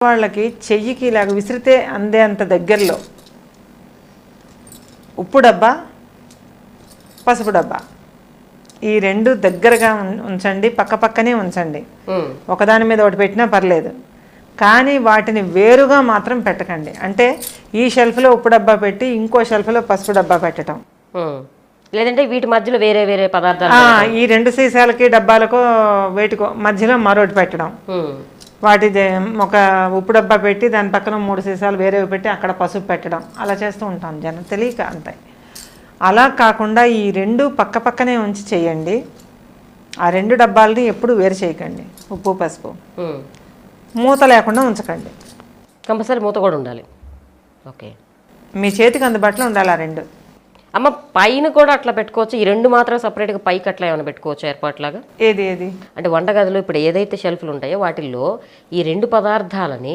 వాళ్ళకి చెయ్యికి ఇలాగ విసిరితే అందే అంత దగ్గరలో ఉప్పు డబ్బా, పసుపు డబ్బా ఈ రెండు దగ్గరగా ఉంచండి, పక్క పక్కనే ఉంచండి. ఒకదాని మీద ఒకటి పెట్టినా పర్లేదు, కానీ వాటిని వేరుగా మాత్రం పెట్టకండి. అంటే ఈ షెల్ఫ్లో ఉప్పు డబ్బా పెట్టి ఇంకో షెల్ఫ్లో పసుపు డబ్బా పెట్టడం, లేదంటే వీటి మధ్యలో వేరే వేరే పదార్థాలు ఈ రెండు సీసాలకి డబ్బాలకు వేటికో మధ్యలో మరొకటి పెట్టడం. వాటి ఒక ఉప్పు డబ్బా పెట్టి దాని పక్కన 3 సీసాలు వేరేవి పెట్టి అక్కడ పసుపు పెట్టడం, అలా చేస్తూ ఉంటాం జనం తెలియక అంతే. అలా కాకుండా ఈ రెండు పక్క పక్కనే ఉంచి చేయండి. ఆ రెండు డబ్బాలని ఎప్పుడు వేరు చేయకండి. ఉప్పు పసుపు మూత లేకుండా ఉంచకండి. కంపల్సరీ మూత కూడా ఉండాలి. ఓకే, మీ చేతికి అందుబాటులో ఉండాలి ఆ రెండు. అమ్మ పైన కూడా అట్లా పెట్టుకోవచ్చు, ఈ రెండు మాత్రం సపరేట్గా పైకి అట్లా ఏమైనా పెట్టుకోవచ్చు ఏర్పాట్లాగా? ఏది అంటే వంటగదిలో ఇప్పుడు ఏదైతే షెల్ఫ్లు ఉంటాయో వాటిల్లో ఈ రెండు పదార్థాలని